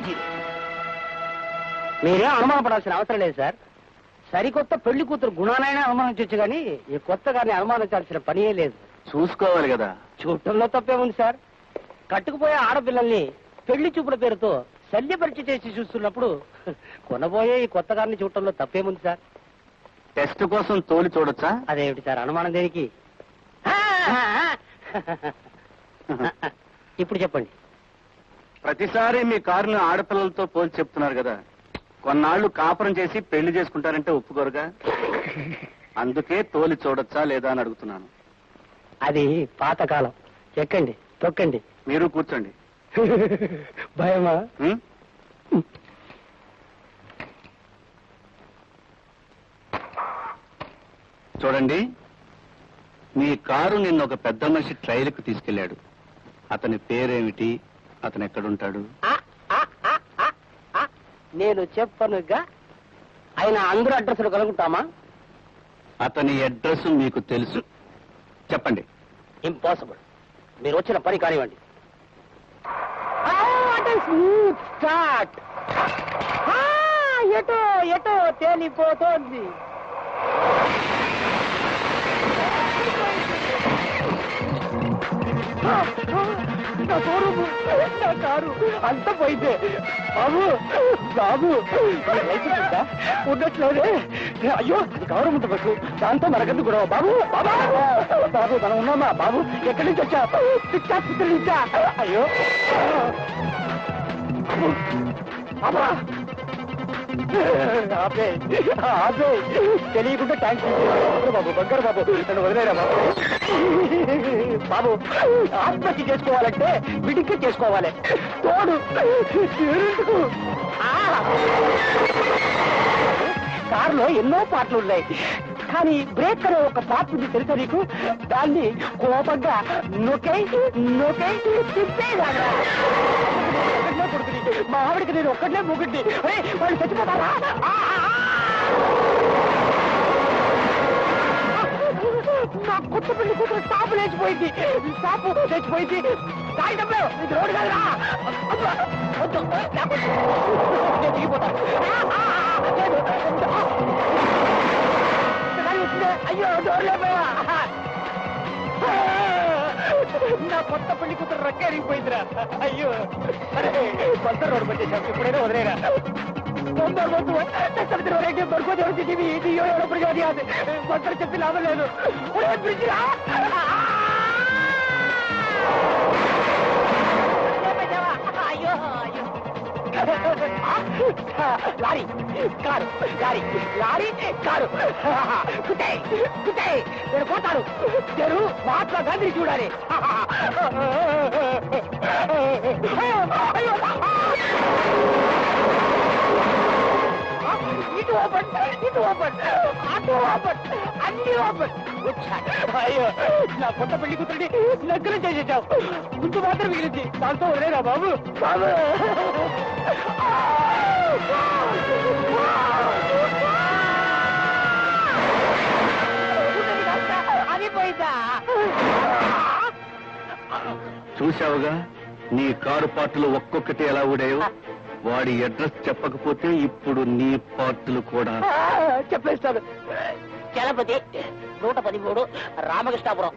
0. మీరేం అనుమానపడాల్సిన అవసరం లేదు సార్. సరికొత్త పెళ్లి కూతురు గుణానైనా అనుమానించవచ్చు కానీ ఈ కొత్త గారిని అనుమానించాల్సిన పనియే లేదు. చూసుకోవాలి కదా. చూడటంలో తప్పేముంది సార్? కట్టుకుపోయే ఆడపిల్లల్ని పెళ్లి చూపుల పేరుతో శల్యపరీక్ష చేసి చూస్తున్నప్పుడు కొనబోయే ఈ కొత్త గారిని చూడటంలో తప్పేముంది సార్? టెస్ట్ కోసం తోలి చూడొచ్చా? అదేమిటి సార్ అనుమానం దేనికి? ఇప్పుడు చెప్పండి. ప్రతిసారి మీ కారును ఆడపిల్లలతో పోల్చి చెప్తున్నారు కదా, కొన్నాళ్లు కాపురం చేసి పెళ్లి చేసుకుంటారంటే ఒప్పుకోరుగా. అందుకే తోలి చూడొచ్చా లేదా అని అడుగుతున్నాను. అది పాతకాలం. ఎక్కండి, తొక్కండి. మీరు కూర్చోండి. భయమా? చూడండి, మీ కారు నిన్న ఒక పెద్ద మనిషి ట్రైల్కి తీసుకెళ్లాడు. అతని పేరేమిటి? అతను ఎక్కడుంటాడు? నేను చెప్పనుగా. ఆయన అందరూ అడ్రస్లు కలుగుతామా? అతని అడ్రస్ మీకు తెలుసు, చెప్పండి. ఇంపాసిబుల్. మీరు వచ్చిన పని కానివ్వండి. స్టార్ట్. ఎటో ఎటో తేలిపోతోంది. నా కారు అంత పోయితే బాబు బాబు ఉన్నట్లేదే. అయ్యో గౌరవం బస్సు, దాంతో మనకెందుకు కూడా బాబు. బాబా బాబు మనం ఉన్నామా బాబు? ఎక్కడి నుంచి వచ్చా? పిచ్చాస్పత్రి నుంచా? అయ్యో బాబా ఆపే ఆపే. తెలియకుండా ట్యాంక్ బాబు, బంగారు బాబు, నన్ను వదిలేరా బాబు. బాబు ఆత్మహత్య చేసుకోవాలంటే విడిగా చేసుకోవాలి. తోడు కారులో ఎన్నో పాటలు ఉన్నాయి, కానీ బ్రేక్ అనే ఒక పార్ట్ ఉంది తెలుసా నీకు? దాన్ని కోపంగా నొక్కై నొక్కై తిప్పేదాగా. ఒక్కడే కొడుకుని, మా ఆవిడికి నేను ఒక్కడే మొగుడిని. వాళ్ళు చచ్చిపోతారా? నా కొత్త పెళ్లి కూతురు స్టాపు లేచిపోయింది. స్టాపు లేచిపోయింది. కాగితంలో ఇది రోడ్డు కదరా. వద్దు, నేను దిగిపోతాను. అయ్యో డోర్లేపోయా. నా కొత్త పెళ్లి కూతురు రక్కేరిగిపోయిందిరా. అయ్యో అరే కొత్త రోడ్డు పట్టేశాం. ఇప్పుడైనా వదిలేరా. చెప్పి లాభం లేదు. అయ్యో అయ్యో lorry car lorry lorry car కుటే కుటే. నేను పోతాను. నేను మహాత్మా గాంధీ చూడాలి. ఇటు ఓపెన్, ఇటు ఓపెన్, అటు ఓపెన్, అన్ని ఓపెన్. అయ్యో నా కొత్త పెళ్లి కూతురిని నగ్గరం చేసేసావు. ముందు మాత్రం మిగిలింది, దాంతో వదిలేరా బాబు. బాబు అది పోయిందా? చూశావుగా నీ కారు పార్టులు ఒక్కొక్కటి ఎలా ఊడాయో. వాడి అడ్రస్ చెప్పకపోతే ఇప్పుడు నీ పార్టులు కూడా చెప్పేస్తాను. చలపతి 113 రామకృష్ణాపురం.